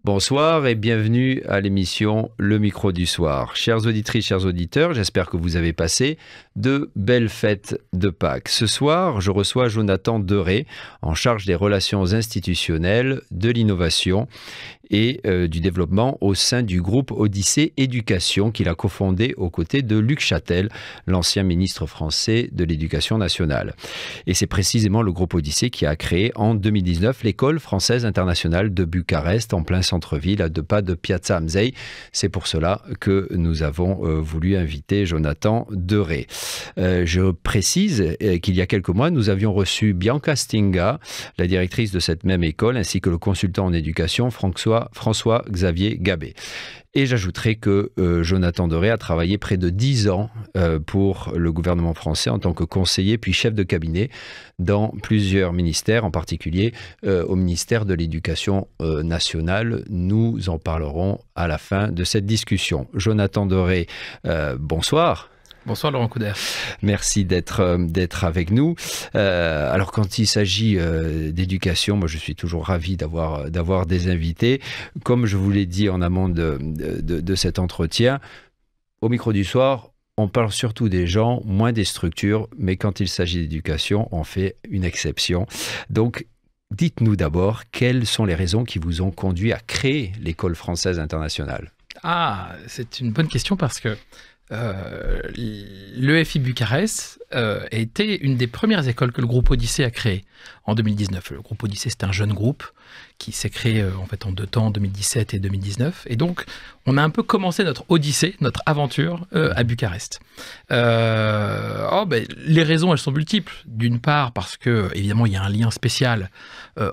Bonsoir et bienvenue à l'émission Le Micro du Soir. Chères auditrices, chers auditeurs, j'espère que vous avez passé de belles fêtes de Pâques. Ce soir, je reçois Jonathan Deré, en charge des relations institutionnelles, de l'innovation et du développement au sein du groupe Odyssée Éducation qu'il a cofondé aux côtés de Luc Chatel, l'ancien ministre français de l'Éducation nationale. Et c'est précisément le groupe Odyssée qui a créé en 2019 l'école française internationale de Bucarest en plein centre-ville, à 2 pas de Piazza Amzei. C'est pour cela que nous avons voulu inviter Jonathan Deré. Je précise qu'il y a quelques mois, nous avions reçu Bianca Stinga, la directrice de cette même école, ainsi que le consultant en éducation François-Xavier Gabé. Et j'ajouterai que Jonathan Deré a travaillé près de 10 ans pour le gouvernement français en tant que conseiller puis chef de cabinet dans plusieurs ministères, en particulier au ministère de l'Éducation nationale. Nous en parlerons à la fin de cette discussion. Jonathan Deré, bonsoir. Bonsoir Laurent Couder. Merci d'être avec nous. Alors quand il s'agit d'éducation, moi je suis toujours ravi d'avoir des invités. Comme je vous l'ai dit en amont de cet entretien, au micro du soir, on parle surtout des gens, moins des structures, mais quand il s'agit d'éducation, on fait une exception. Donc, dites-nous d'abord quelles sont les raisons qui vous ont conduit à créer l'École française internationale. Ah, c'est une bonne question parce que l'EFI Bucarest était une des premières écoles que le groupe Odyssée a créées en 2019. Le groupe Odyssée, c'est un jeune groupe qui s'est créé en 2 temps, 2017 et 2019. Et donc, on a un peu commencé notre Odyssée, notre aventure à Bucarest. Les raisons, elles sont multiples. D'une part, parce que, évidemment, il y a un lien spécial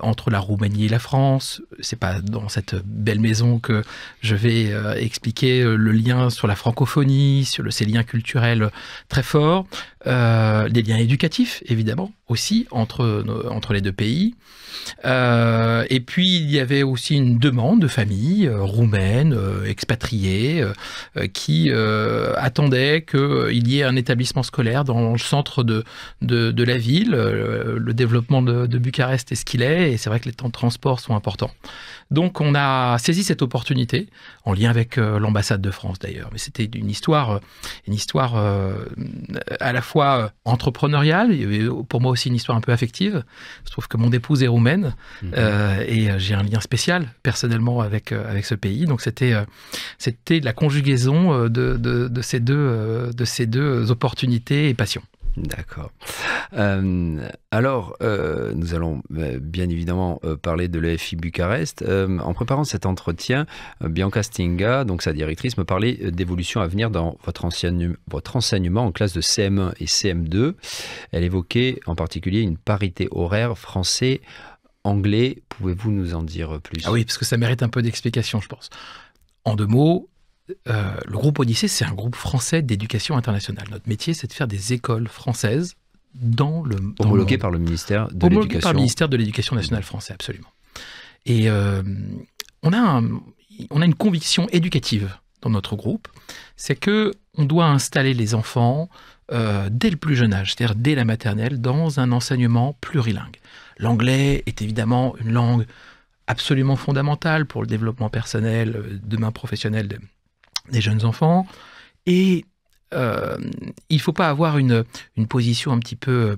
entre la Roumanie et la France. C'est pas dans cette belle maison que je vais expliquer le lien sur la francophonie, sur ces liens culturels très forts. Des liens éducatifs, évidemment, aussi, entre les deux pays. Et puis, il y avait aussi une demande de familles roumaines, expatriées, qui attendaient qu'il y ait un établissement scolaire dans le centre de la ville. Le développement de Bucarest est ce qu'il est, et c'est vrai que les temps de transport sont importants. Donc, on a saisi cette opportunité, en lien avec l'ambassade de France d'ailleurs. Mais c'était une histoire à la fois entrepreneuriale, il y avait pour moi aussi une histoire un peu affective. Je trouve que mon épouse est roumaine et j'ai un lien spécial personnellement avec ce pays. Donc c'était la conjugaison de ces deux opportunités et passions. D'accord. Alors, nous allons bien évidemment parler de l'EFI Bucarest. En préparant cet entretien, Bianca Stinga, donc sa directrice, me parlait d'évolution à venir dans votre enseignement en classe de CM1 et CM2. Elle évoquait en particulier une parité horaire français-anglais. Pouvez-vous nous en dire plus? Ah oui, parce que ça mérite un peu d'explication, je pense. En 2 mots, le groupe Odyssée, c'est un groupe français d'éducation internationale. Notre métier, c'est de faire des écoles françaises homologuées par le ministère de l'Éducation. Homologuées par le ministère de l'Éducation nationale français, absolument. Et on a une conviction éducative dans notre groupe, c'est que on doit installer les enfants dès le plus jeune âge, c'est-à-dire dès la maternelle, dans un enseignement plurilingue. L'anglais est évidemment une langue absolument fondamentale pour le développement personnel, demain professionnel des jeunes enfants. Et il ne faut pas avoir une position un petit peu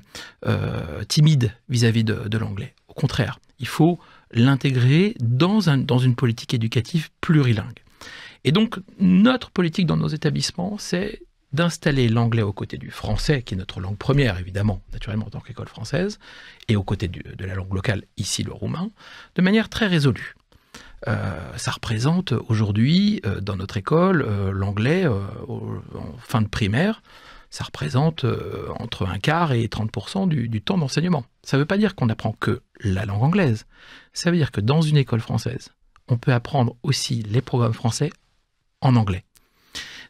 timide vis-à-vis de l'anglais. Au contraire, il faut l'intégrer dans une politique éducative plurilingue. Et donc, notre politique dans nos établissements, c'est d'installer l'anglais aux côtés du français, qui est notre langue première, évidemment, naturellement en tant qu'école française, et aux côtés de la langue locale, ici le roumain, de manière très résolue. Ça représente aujourd'hui, dans notre école, l'anglais, en fin de primaire, ça représente entre 1/4 et 30% du temps d'enseignement. Ça ne veut pas dire qu'on n'apprend que la langue anglaise. Ça veut dire que dans une école française, on peut apprendre aussi les programmes français en anglais.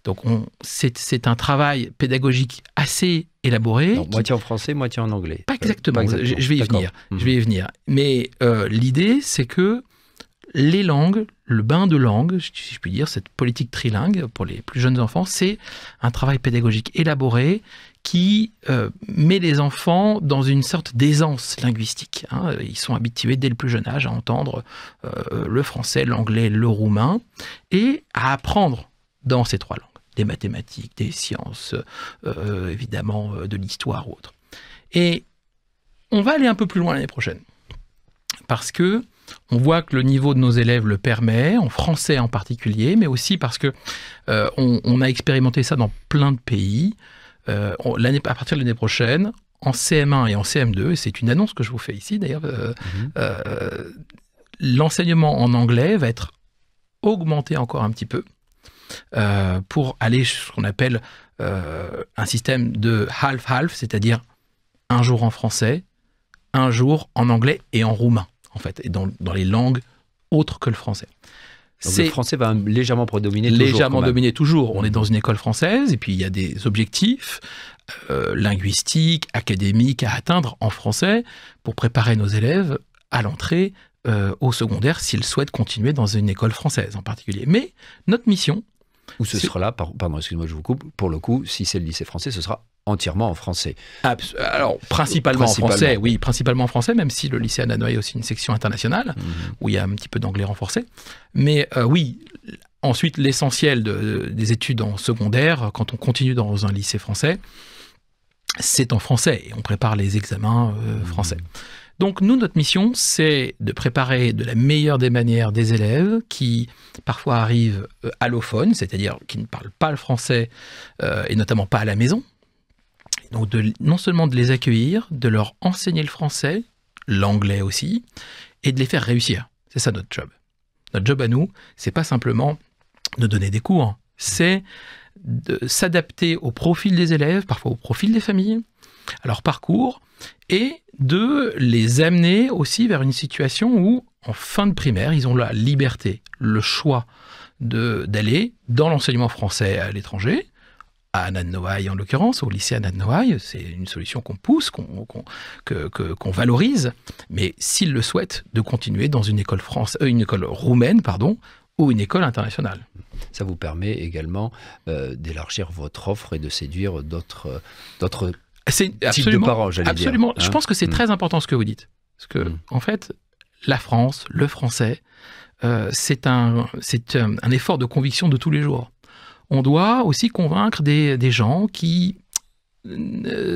Donc c'est un travail pédagogique assez élaboré. Donc, moitié en français, moitié en anglais. Pas exactement, je vais y venir. Mais l'idée, c'est que les langues, le bain de langue, si je puis dire, cette politique trilingue pour les plus jeunes enfants, c'est un travail pédagogique élaboré qui met les enfants dans une sorte d'aisance linguistique. Ils sont habitués dès le plus jeune âge à entendre le français, l'anglais, le roumain, et à apprendre dans ces 3 langues. Des mathématiques, des sciences, évidemment de l'histoire ou autre. Et on va aller un peu plus loin l'année prochaine. Parce que on voit que le niveau de nos élèves le permet, en français en particulier, mais aussi parce que on a expérimenté ça dans plein de pays. À partir de l'année prochaine, en CM1 et en CM2, et c'est une annonce que je vous fais ici d'ailleurs, l'enseignement en anglais va être augmenté encore un petit peu pour aller sur ce qu'on appelle un système de half-half, c'est-à-dire un jour en français, un jour en anglais et en roumain, en fait, et dans les langues autres que le français. Donc le français va légèrement prédominer toujours. Légèrement dominer toujours. On est dans une école française et puis il y a des objectifs linguistiques, académiques à atteindre en français pour préparer nos élèves à l'entrée au secondaire s'ils souhaitent continuer dans une école française en particulier. Mais notre mission... Ou ce sera là, pardon, excusez-moi, je vous coupe, pour le coup, si c'est le lycée français, ce sera entièrement en français. Alors, principalement en français, oui, principalement en français, même si le lycée Anna Noailles a aussi une section internationale, où il y a un petit peu d'anglais renforcé. Mais oui, ensuite, l'essentiel des études en secondaire, quand on continue dans un lycée français, c'est en français, et on prépare les examens français. Donc nous, notre mission, c'est de préparer de la meilleure des manières des élèves qui parfois arrivent allophones, c'est-à-dire qui ne parlent pas le français et notamment pas à la maison. Donc non seulement de les accueillir, de leur enseigner le français, l'anglais aussi, et de les faire réussir. C'est ça notre job. Notre job à nous, c'est pas simplement de donner des cours, c'est de s'adapter au profil des élèves, parfois au profil des familles, à leur parcours, et de les amener aussi vers une situation où, en fin de primaire, ils ont la liberté, le choix d'aller dans l'enseignement français à l'étranger, à Anna Noailles en l'occurrence, au lycée Anna Noailles. C'est une solution qu'on pousse, qu'on valorise, mais s'ils le souhaitent, de continuer dans une école roumaine, ou une école internationale. Ça vous permet également d'élargir votre offre et de séduire d'autres types de parents, j'allais dire. Absolument. Je pense que c'est très important ce que vous dites. Parce que, en fait, la France, le français, c'est un effort de conviction de tous les jours. On doit aussi convaincre des gens qui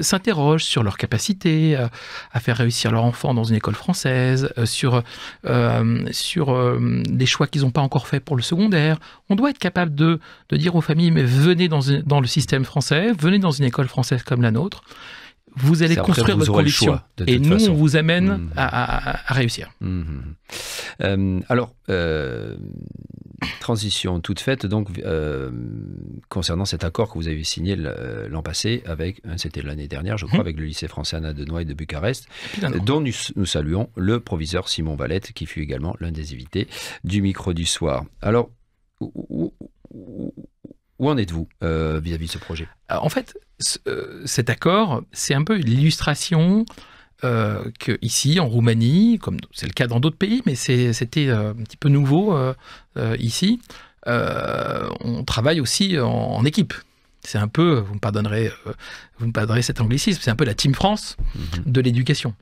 s'interrogent sur leur capacité à faire réussir leur enfant dans une école française, sur des choix qu'ils n'ont pas encore faits pour le secondaire. On doit être capable de dire aux familles, mais venez dans le système français, venez dans une école française comme la nôtre, vous allez construire votre conviction. Et nous, on vous amène à réussir. Alors, transition toute faite, donc, concernant cet accord que vous avez signé l'an passé, c'était l'année dernière, je crois, avec le lycée français Anna de Noailles de Bucarest, dont nous saluons le proviseur Simon Valette, qui fut également l'un des invités du micro du soir. Alors, où en êtes-vous vis-à-vis de ce projet ? En fait, cet accord, c'est un peu l'illustration que ici, en Roumanie, comme c'est le cas dans d'autres pays, mais c'était un petit peu nouveau ici, on travaille aussi en équipe. C'est un peu, vous me pardonnerez cet anglicisme, c'est un peu la Team France de l'éducation.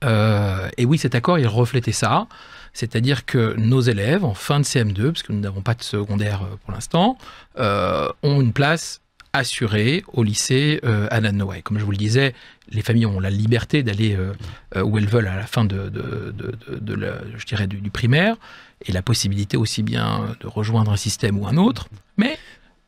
Et oui, cet accord, il reflétait ça. C'est-à-dire que nos élèves, en fin de CM2, parce que nous n'avons pas de secondaire pour l'instant, ont une place assurée au lycée Anna Noailles. Comme je vous le disais, les familles ont la liberté d'aller où elles veulent à la fin du primaire, et la possibilité aussi bien de rejoindre un système ou un autre, mais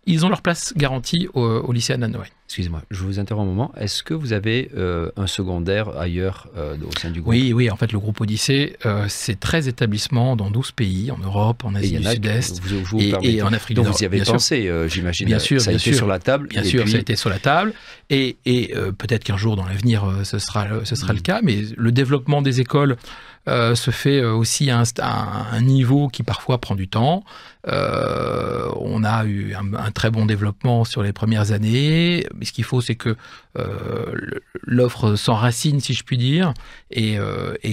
ils ont leur place garantie au lycée Anna Noailles. Excusez-moi, je vous interromps un moment. Est-ce que vous avez un secondaire ailleurs au sein du groupe ? Oui, en fait, le groupe Odyssée, c'est 13 établissements dans 12 pays, en Europe, en Asie du Sud-Est et en Afrique du Nord. Donc vous y avez pensé, j'imagine. Bien sûr, ça a été sur la table. Bien sûr, ça a été sur la table. Et peut-être qu'un jour, dans l'avenir, ce sera le cas. Mais le développement des écoles se fait aussi à un niveau qui parfois prend du temps. On a eu un très bon développement sur les premières années, ce qu'il faut, c'est que l'offre s'enracine, si je puis dire, et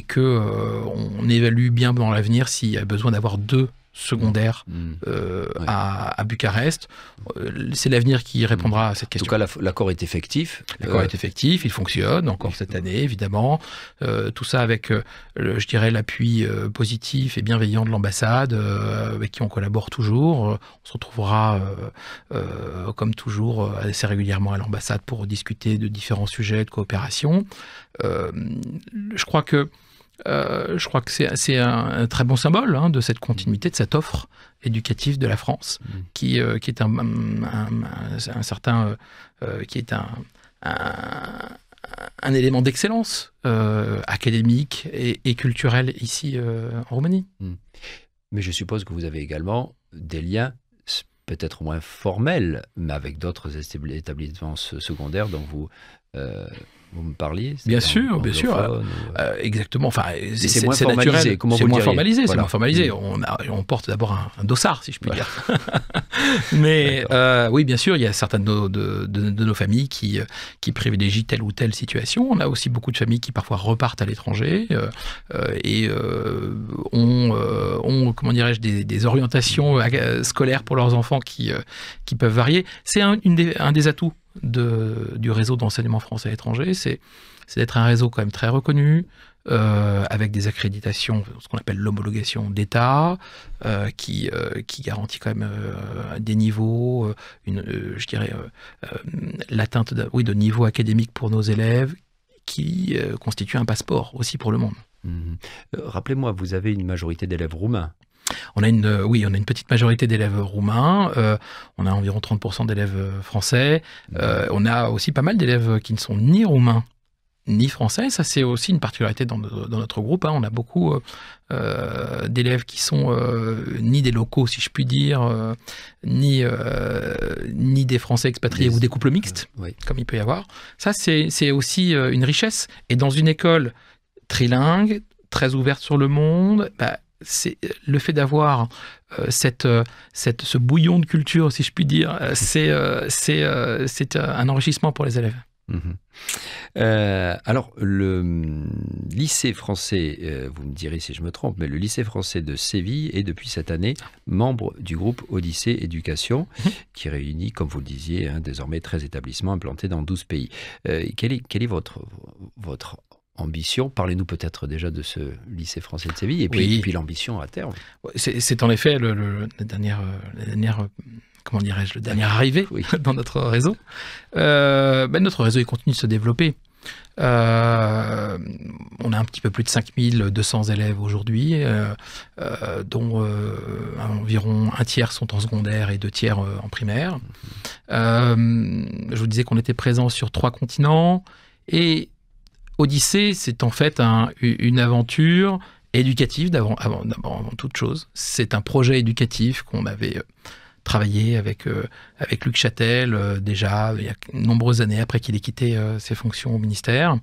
que on évalue bien dans l'avenir s'il y a besoin d'avoir 2 secondaires à Bucarest. C'est l'avenir qui répondra à cette question. En tout cas, l'accord est effectif. L'accord est effectif, il fonctionne encore cette année, évidemment. Tout ça avec, je dirais, l'appui positif et bienveillant de l'ambassade, avec qui on collabore toujours. On se retrouvera, comme toujours, assez régulièrement à l'ambassade pour discuter de différents sujets de coopération. Je crois que c'est un très bon symbole de cette continuité, de cette offre éducative de la France, qui est un élément d'excellence académique et culturel ici en Roumanie. Mais je suppose que vous avez également des liens peut-être moins formels, mais avec d'autres établissements secondaires dont vous me parliez. Bien sûr. Exactement. Enfin, c'est moins formalisé. C'est moins formalisé. Voilà. C'est moins formalisé. On porte d'abord un dossard, si je puis dire. Mais oui, bien sûr, il y a certaines de nos familles qui privilégient telle ou telle situation. On a aussi beaucoup de familles qui parfois repartent à l'étranger et ont comment dirais-je, des orientations scolaires pour leurs enfants qui peuvent varier. C'est un des atouts du réseau d'enseignement français à l'étranger, c'est d'être un réseau quand même très reconnu, avec des accréditations, ce qu'on appelle l'homologation d'État, qui garantit quand même des niveaux, je dirais, l'atteinte de niveau académique pour nos élèves, qui constitue un passeport aussi pour le monde. Rappelez-moi, vous avez une majorité d'élèves roumains. On a une petite majorité d'élèves roumains, on a environ 30% d'élèves français, on a aussi pas mal d'élèves qui ne sont ni roumains ni français. Ça, c'est aussi une particularité dans notre groupe. On a beaucoup d'élèves qui sont ni des locaux, si je puis dire, ni des Français expatriés ou des couples mixtes, comme il peut y avoir. Ça, c'est aussi une richesse. Et dans une école trilingue, très ouverte sur le monde, c'est le fait d'avoir ce bouillon de culture, si je puis dire, c'est un enrichissement pour les élèves. Alors, le lycée français, vous me direz si je me trompe, mais le lycée français de Séville est depuis cette année membre du groupe Odyssée Éducation, qui réunit, comme vous le disiez, désormais 13 établissements implantés dans 12 pays. Quelle est votre ambition? Parlez-nous peut-être déjà de ce lycée français de Séville et puis l'ambition à terme. C'est en effet la dernière comment dirais-je, le dernier arrivé dans notre réseau. Notre réseau il continue de se développer. On a un petit peu plus de 5200 élèves aujourd'hui, dont environ un tiers sont en secondaire et 2 tiers en primaire. Je vous disais qu'on était présent sur 3 continents et Odyssée, c'est en fait une aventure éducative avant toute chose. C'est un projet éducatif qu'on avait travaillé avec Luc Châtel déjà il y a de nombreuses années après qu'il ait quitté ses fonctions au ministère.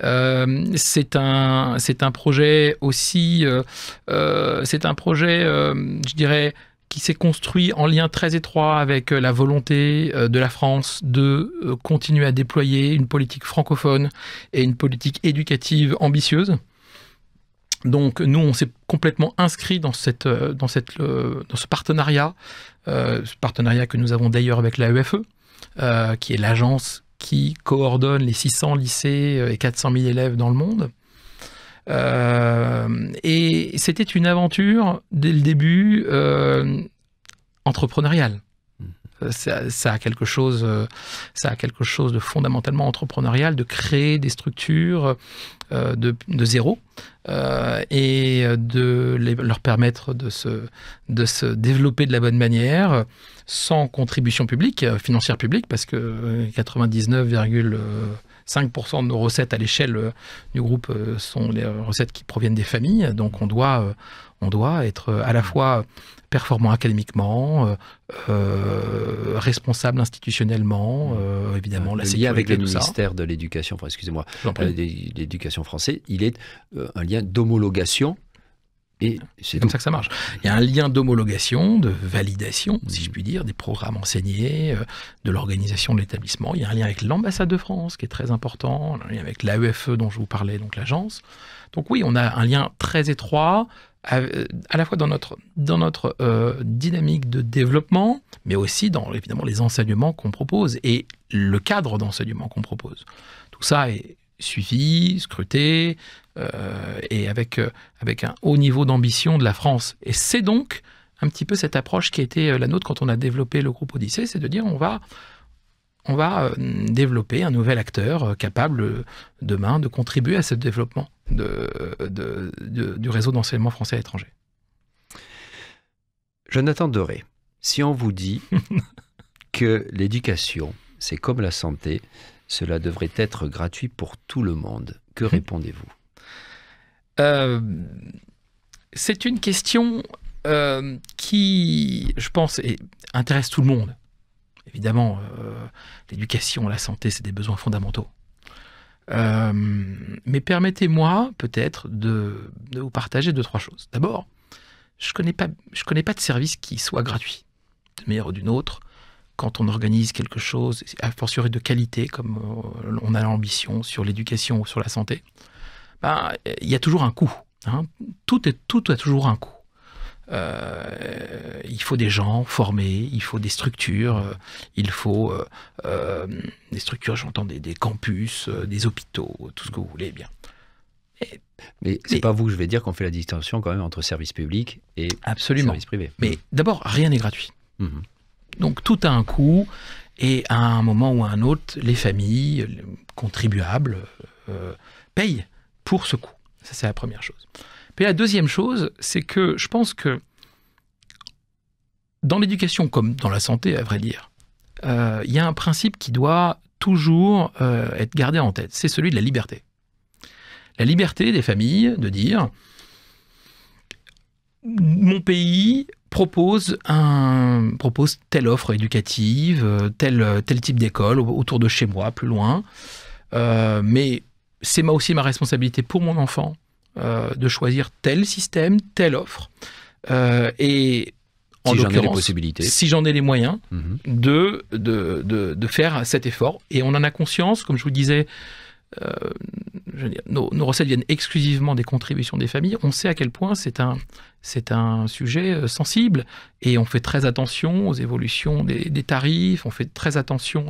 C'est un projet aussi, je dirais, qui s'est construit en lien très étroit avec la volonté de la France de continuer à déployer une politique francophone et une politique éducative ambitieuse. Donc nous, on s'est complètement inscrit dans ce partenariat, ce partenariat que nous avons d'ailleurs avec l'AEFE, qui est l'agence qui coordonne les 600 lycées et 400 000 élèves dans le monde. Et c'était une aventure, dès le début, entrepreneuriale. Ça a quelque chose de fondamentalement entrepreneurial, de créer des structures de zéro et de leur permettre de se développer de la bonne manière, sans contribution publique, financière publique, parce que 99,5% de nos recettes à l'échelle du groupe sont les recettes qui proviennent des familles. Donc on doit être à la fois performant académiquement, responsable institutionnellement, évidemment, la sécurité, avec le ministère de l'Éducation, l'éducation français, il est un lien d'homologation Et c'est comme ça que ça marche. Il y a un lien d'homologation, de validation, si je puis dire, des programmes enseignés, de l'organisation de l'établissement. Il y a un lien avec l'ambassade de France, qui est très important, un lien avec l'AEFE dont je vous parlais, donc l'agence. Donc oui, on a un lien très étroit, à la fois dans notre dynamique de développement, mais aussi dans, évidemment, les enseignements qu'on propose et le cadre d'enseignement qu'on propose. Tout ça est suivi, scruté, et avec un haut niveau d'ambition de la France. Et c'est donc un petit peu cette approche qui a été la nôtre quand on a développé le groupe Odyssée, c'est de dire on va développer un nouvel acteur capable demain de contribuer à ce développement du réseau d'enseignement français à l'étranger. Jonathan Doré, si on vous dit que l'éducation, c'est comme la santé, cela devrait être gratuit pour tout le monde, que répondez-vous ? C'est une question qui, je pense, intéresse tout le monde. Évidemment, l'éducation, la santé, c'est des besoins fondamentaux. Mais permettez-moi peut-être de vous partager 2-3 choses. D'abord, je connais pas de service qui soit gratuit, d'une manière ou d'une autre. Quand on organise quelque chose, a fortiori de qualité, comme on a l'ambition sur l'éducation ou sur la santé, il y a toujours un coût. Hein. Tout a toujours un coût. Il faut des gens formés, il faut des structures, il faut des structures, j'entends des campus, des hôpitaux, tout ce que vous voulez, bien. Mais c'est pas vous que je vais dire qu'on fait la distinction quand même entre service public et absolument. Service privé. Mais d'abord, rien n'est gratuit. Mmh. Donc tout a un coût, et à un moment ou à un autre, les familles, les contribuables, payent pour ce coût. Ça, c'est la première chose. Puis la deuxième chose, c'est que je pense que dans l'éducation, comme dans la santé, à vrai dire, il y a un principe qui doit toujours être gardé en tête, c'est celui de la liberté. La liberté des familles de dire « mon pays propose telle offre éducative, tel type d'école autour de chez moi, plus loin, mais c'est aussi ma responsabilité pour mon enfant de choisir tel système, telle offre, et en l'occurrence, si j'en ai les moyens, de faire cet effort. Et on en a conscience, comme je vous disais, nos recettes viennent exclusivement des contributions des familles. On sait à quel point c'est un sujet sensible, et on fait très attention aux évolutions des tarifs, on fait très attention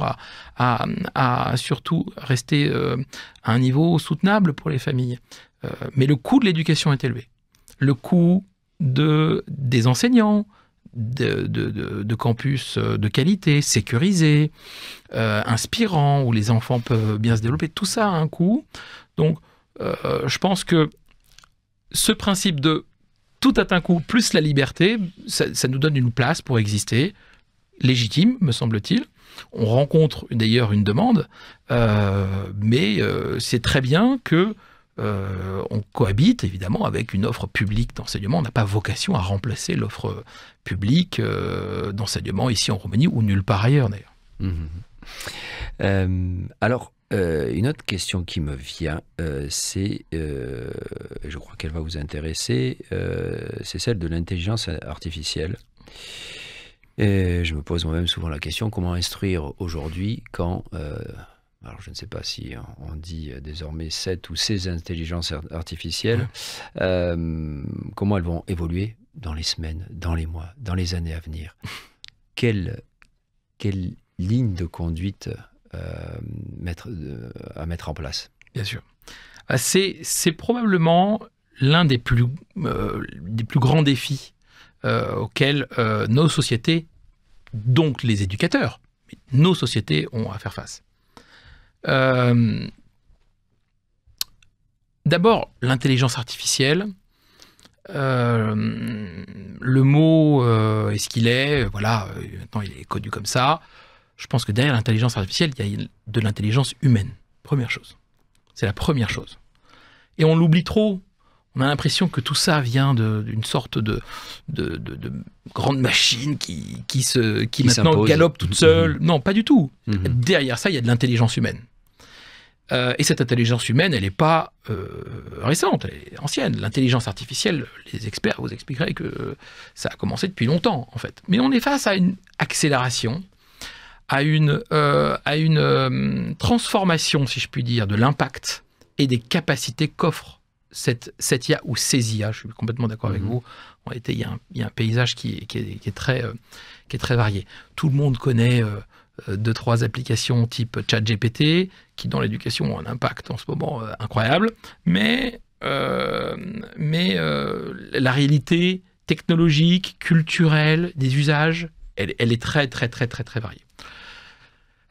à surtout rester à un niveau soutenable pour les familles. Mais le coût de l'éducation est élevé. Le coût des enseignants, de campus de qualité, sécurisés, inspirants, où les enfants peuvent bien se développer, tout ça a un coût. Donc, je pense que ce principe de tout a un coût, plus la liberté, ça nous donne une place pour exister, légitime, me semble-t-il. On rencontre d'ailleurs une demande, mais c'est très bien que on cohabite évidemment avec une offre publique d'enseignement. On n'a pas vocation à remplacer l'offre publique d'enseignement ici en Roumanie ou nulle part ailleurs d'ailleurs. Alors, une autre question qui me vient, c'est, je crois qu'elle va vous intéresser, c'est celle de l'intelligence artificielle. Et je me pose moi-même souvent la question, comment instruire aujourd'hui quand... alors, je ne sais pas si on dit désormais 7 ou 16 intelligences artificielles. Comment elles vont évoluer dans les semaines, dans les mois, dans les années à venir? Quelle ligne de conduite à mettre en place? Bien sûr. C'est probablement l'un des plus grands défis auxquels nos sociétés, donc les éducateurs, nos sociétés ont à faire face. D'abord, l'intelligence artificielle, le mot est ce qu'il est, voilà, maintenant il est connu comme ça. Je pense que derrière l'intelligence artificielle, il y a de l'intelligence humaine, première chose. C'est la première chose. Et on l'oublie trop. On a l'impression que tout ça vient d'une sorte de grande machine qui maintenant galope toute seule. Non, pas du tout. Derrière ça, il y a de l'intelligence humaine. Et cette intelligence humaine, elle n'est pas récente, elle est ancienne. L'intelligence artificielle, les experts vous expliqueraient que ça a commencé depuis longtemps, en fait. Mais on est face à une accélération, à une transformation, si je puis dire, de l'impact et des capacités qu'offre cette IA ou ces IA. Je suis complètement d'accord avec vous. En réalité, il y a un paysage qui est très varié. Tout le monde connaît 2-3 applications type ChatGPT qui, dans l'éducation, ont un impact en ce moment incroyable. Mais la réalité technologique, culturelle, des usages, elle est très, très, très, très, très variée.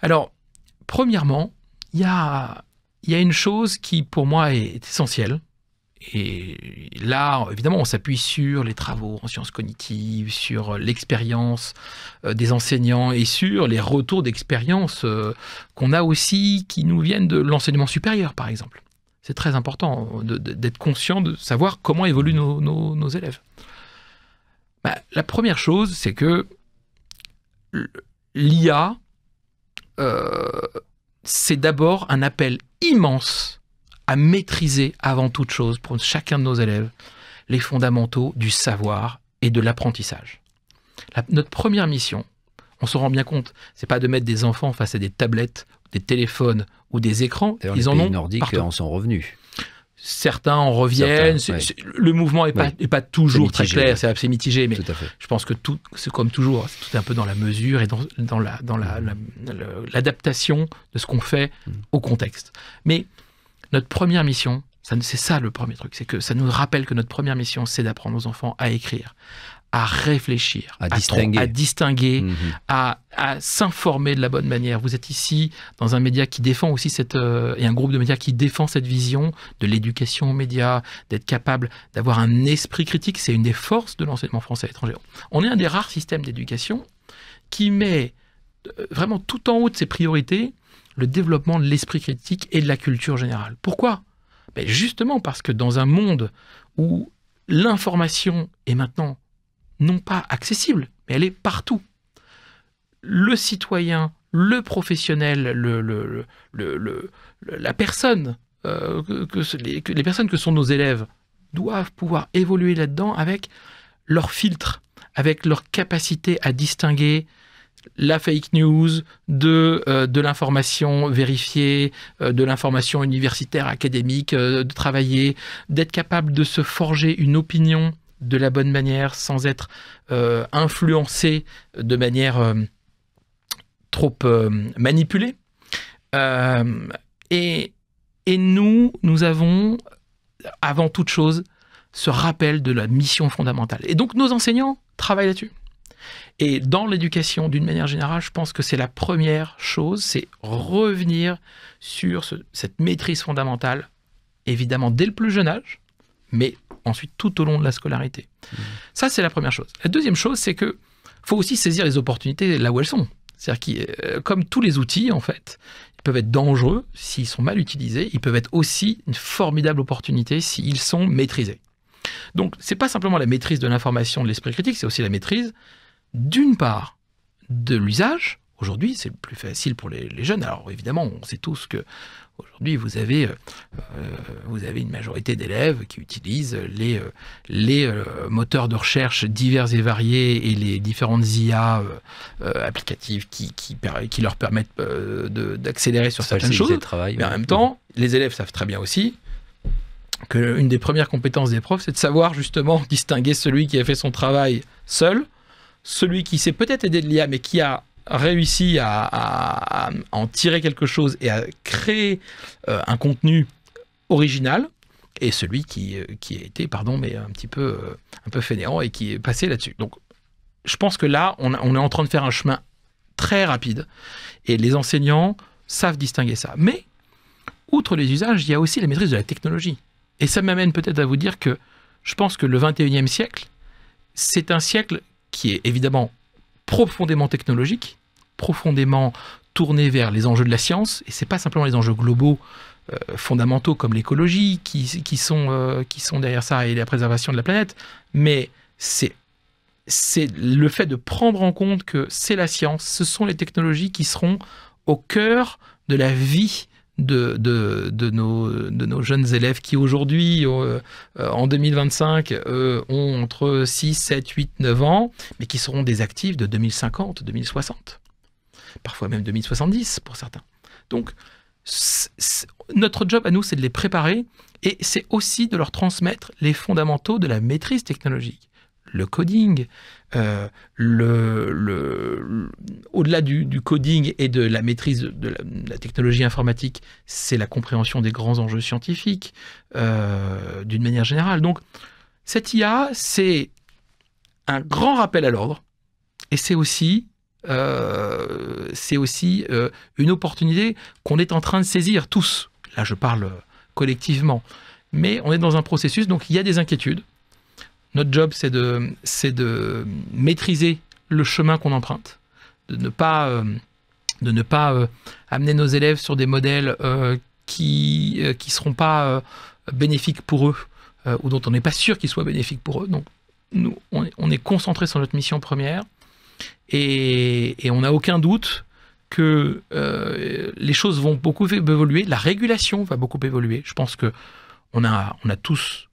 Alors, premièrement, il y a une chose qui, pour moi, est essentielle. Et là, évidemment, on s'appuie sur les travaux en sciences cognitives, sur l'expérience des enseignants et sur les retours d'expérience qu'on a aussi, qui nous viennent de l'enseignement supérieur, par exemple. C'est très important d'être conscient de savoir comment évoluent nos élèves. La première chose, c'est que l'IA, c'est d'abord un appel immense à maîtriser avant toute chose pour chacun de nos élèves les fondamentaux du savoir et de l'apprentissage. Notre première mission, on se rend bien compte, c'est pas de mettre des enfants face à des tablettes, des téléphones ou des écrans. D'ailleurs, les pays nordiques en sont revenus. Certains en reviennent. Le mouvement n'est pas toujours très clair, c'est mitigé, mais je pense que c'est comme toujours, tout est un peu dans la mesure et dans l'adaptation de ce qu'on fait au contexte. Mais notre première mission, c'est ça le premier truc, c'est que ça nous rappelle que notre première mission, c'est d'apprendre aux enfants à écrire, à réfléchir, à distinguer, à s'informer de la bonne manière. Vous êtes ici dans un média qui défend aussi et un groupe de médias qui défend cette vision de l'éducation aux médias, d'être capable d'avoir un esprit critique. C'est une des forces de l'enseignement français à l'étranger. On est un des rares systèmes d'éducation qui met vraiment tout en haut de ses priorités le développement de l'esprit critique et de la culture générale. Pourquoi ? Justement parce que dans un monde où l'information est maintenant non pas accessible, mais elle est partout. Le citoyen, le professionnel, la personne, les personnes que sont nos élèves doivent pouvoir évoluer là-dedans avec leur filtre, avec leur capacité à distinguer la fake news de l'information vérifiée, de l'information universitaire, académique, de travailler, d'être capable de se forger une opinion de la bonne manière sans être influencé de manière trop manipulée. Et nous avons, avant toute chose, ce rappel de la mission fondamentale. Et donc nos enseignants travaillent là-dessus. Et dans l'éducation, d'une manière générale, je pense que c'est la première chose, c'est revenir sur cette maîtrise fondamentale, évidemment dès le plus jeune âge, mais ensuite tout au long de la scolarité. Ça, c'est la première chose. La deuxième chose, c'est qu'il faut aussi saisir les opportunités là où elles sont. C'est-à-dire que, comme tous les outils, en fait, ils peuvent être dangereux s'ils sont mal utilisés, ils peuvent être aussi une formidable opportunité s'ils sont maîtrisés. Donc, c'est pas simplement la maîtrise de l'information, de l'esprit critique, c'est aussi la maîtrise d'une part, de l'usage. Aujourd'hui, c'est plus facile pour les jeunes. Alors évidemment, on sait tous que aujourd'hui, vous avez une majorité d'élèves qui utilisent les moteurs de recherche divers et variés et les différentes IA applicatives qui leur permettent d'accélérer sur certaines choses. Mais en même temps, les élèves savent très bien aussi qu'une des premières compétences des profs, c'est de savoir justement distinguer celui qui a fait son travail seul, celui qui s'est peut-être aidé de l'IA, mais qui a réussi à en tirer quelque chose et à créer un contenu original, et celui qui a été, mais un peu fainéant et qui est passé là-dessus. Donc, je pense que là, on est en train de faire un chemin très rapide, et les enseignants savent distinguer ça. Mais, outre les usages, il y a aussi la maîtrise de la technologie. Et ça m'amène peut-être à vous dire que je pense que le 21e siècle, c'est un siècle qui est évidemment profondément technologique, profondément tourné vers les enjeux de la science, et c'est pas simplement les enjeux globaux fondamentaux comme l'écologie qui sont derrière ça et la préservation de la planète, mais c'est le fait de prendre en compte que c'est la science, ce sont les technologies qui seront au cœur de la vie de nos jeunes élèves qui aujourd'hui, en 2025, ont entre 6, 7, 8, 9 ans, mais qui seront des actifs de 2050, 2060, parfois même 2070 pour certains. Donc, notre job à nous, c'est de les préparer et c'est aussi de leur transmettre les fondamentaux de la maîtrise technologique. Le coding, au-delà du coding et de la maîtrise de la technologie informatique, c'est la compréhension des grands enjeux scientifiques d'une manière générale. Donc, cette IA, c'est un grand rappel à l'ordre et c'est aussi une opportunité qu'on est en train de saisir tous. Là, je parle collectivement. Mais on est dans un processus, donc il y a des inquiétudes. Notre job, c'est de maîtriser le chemin qu'on emprunte, de ne pas amener nos élèves sur des modèles qui seront pas bénéfiques pour eux ou dont on n'est pas sûr qu'ils soient bénéfiques pour eux. Donc, nous, on est concentré sur notre mission première et on n'a aucun doute que les choses vont beaucoup évoluer, la régulation va beaucoup évoluer. Je pense que on a tous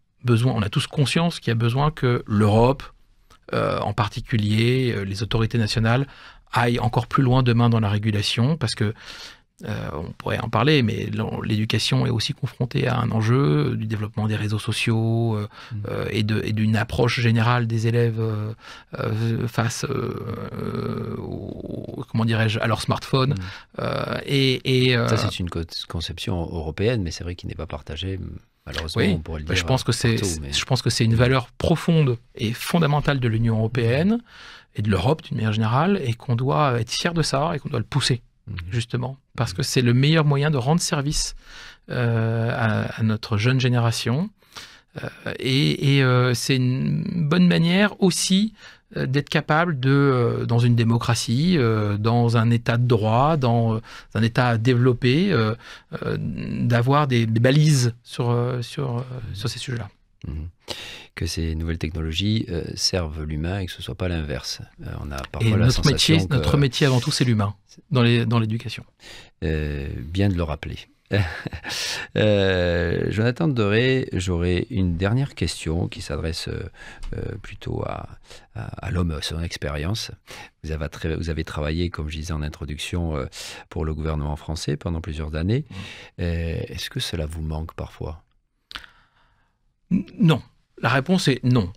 conscience qu'il y a besoin que l'Europe, en particulier les autorités nationales, aillent encore plus loin demain dans la régulation, parce que on pourrait en parler, mais l'éducation est aussi confrontée à un enjeu du développement des réseaux sociaux et d'une approche générale des élèves face comment dirais-je, à leur smartphone. Ça, c'est une conception européenne, mais c'est vrai qu'il n'est pas partagé. Malheureusement, oui, on pourrait le dire. Je pense que c'est une valeur profonde et fondamentale de l'Union européenne et de l'Europe d'une manière générale, et qu'on doit être fier de ça et qu'on doit le pousser, justement, parce que c'est le meilleur moyen de rendre service à notre jeune génération. C'est une bonne manière aussi d'être capable dans une démocratie, dans un état de droit, dans un état développé, d'avoir des balises sur ces sujets-là. Que ces nouvelles technologies servent l'humain et que ce ne soit pas l'inverse. On a parfois et la sensation notre métier avant tout, c'est l'humain dans l'éducation. Bien de le rappeler. Jonathan Deré, j'aurais une dernière question qui s'adresse plutôt à l'homme, à son expérience. Vous avez travaillé, comme je disais en introduction, pour le gouvernement français pendant plusieurs années. Est-ce que cela vous manque parfois ? Non. La réponse est non.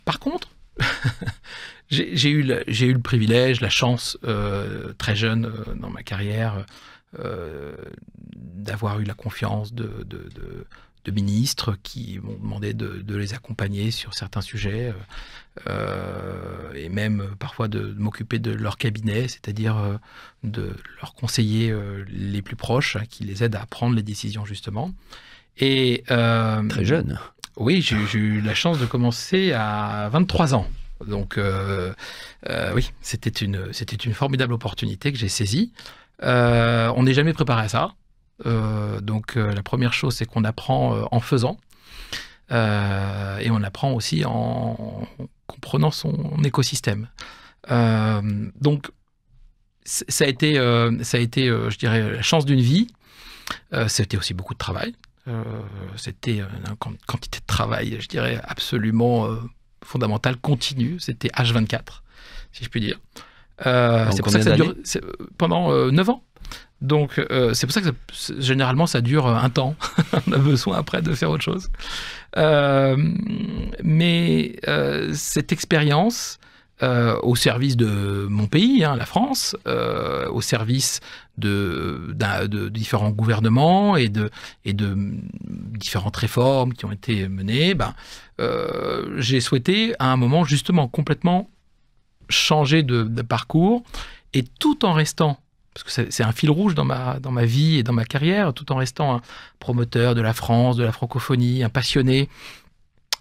Par contre, j'ai eu le privilège, la chance, très jeune dans ma carrière, d'avoir eu la confiance de ministres qui m'ont demandé de les accompagner sur certains sujets et même parfois de m'occuper de leur cabinet, c'est-à-dire de leurs conseillers les plus proches, qui les aident à prendre les décisions justement. Et, très jeune. Oui, j'ai eu la chance de commencer à 23 ans. Donc oui, c'était une formidable opportunité que j'ai saisie. On n'est jamais préparé à ça. Donc la première chose, c'est qu'on apprend en faisant. Et on apprend aussi en comprenant son écosystème. Donc ça a été, je dirais, la chance d'une vie. C'était aussi beaucoup de travail. C'était une quantité de travail, je dirais, absolument fondamentale, continue. C'était H24, si je puis dire. C'est pour ça que ça dure pendant 9 ans. Donc, c'est pour ça que généralement, ça dure un temps. On a besoin après de faire autre chose. Mais cette expérience au service de mon pays, la France, au service de différents gouvernements et de différentes réformes qui ont été menées, j'ai souhaité à un moment justement complètement changer de parcours, et tout en restant, parce que c'est un fil rouge dans ma vie et dans ma carrière, tout en restant un promoteur de la France, de la francophonie, un passionné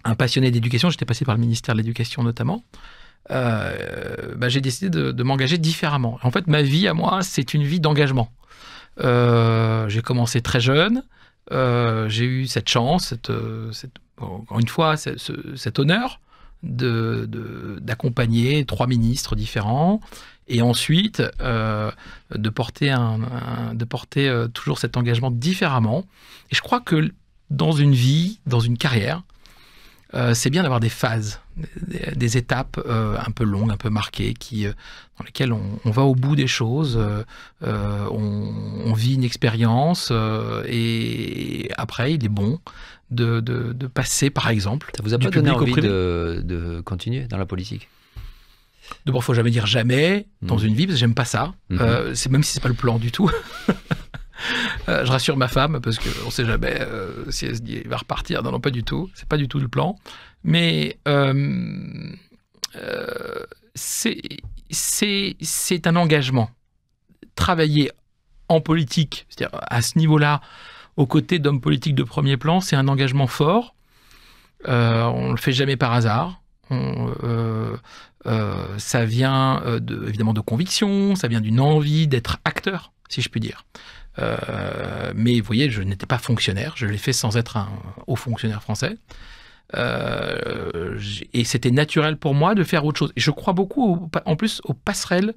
d'éducation. J'étais passé par le ministère de l'Éducation notamment. J'ai décidé de m'engager différemment. En fait, ma vie à moi, c'est une vie d'engagement. J'ai commencé très jeune. J'ai eu cette chance, encore une fois, cet honneur d'accompagner 3 ministres différents et ensuite de porter toujours cet engagement différemment. Et je crois que dans une vie, dans une carrière, c'est bien d'avoir des phases, des étapes un peu longues, un peu marquées, dans lesquelles on va au bout des choses, on vit une expérience et après, il est bon de passer, par exemple, ça vous a du pas donné public au envie privé. de continuer dans la politique? D'abord, il ne faut jamais dire jamais dans une vie, parce que j'aime pas ça. Mhm. Même si c'est pas le plan du tout. Je rassure ma femme, parce qu'on ne sait jamais si elle se dit il va repartir. Non, non, pas du tout. C'est pas du tout le plan. Mais c'est un engagement. Travailler en politique, c'est-à-dire à ce niveau-là, aux côtés d'hommes politiques de premier plan, c'est un engagement fort. On ne le fait jamais par hasard. Ça vient évidemment de conviction, ça vient d'une envie d'être acteur, si je puis dire. Mais vous voyez, je n'étais pas fonctionnaire, je l'ai fait sans être un haut fonctionnaire français. Et c'était naturel pour moi de faire autre chose. Et je crois beaucoup, en plus, aux passerelles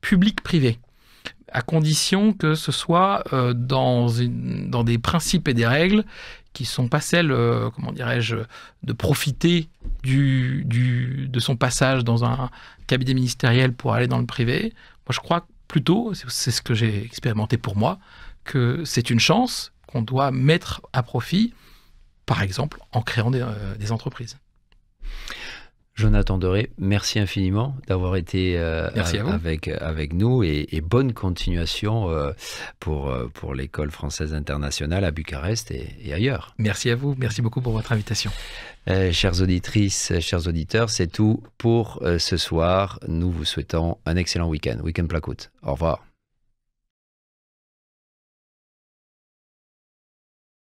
publiques-privées, à condition que ce soit dans des principes et des règles qui ne sont pas celles, comment dirais-je, de profiter de son passage dans un cabinet ministériel pour aller dans le privé. Moi, je crois plutôt, c'est ce que j'ai expérimenté pour moi, que c'est une chance qu'on doit mettre à profit, par exemple, en créant des entreprises. Jonathan Deré, merci infiniment d'avoir été avec nous et bonne continuation pour l'École française internationale à Bucarest et ailleurs. Merci à vous, merci beaucoup pour votre invitation. Chères auditrices, chers auditeurs, c'est tout pour ce soir. Nous vous souhaitons un excellent week-end Placoute. Au revoir.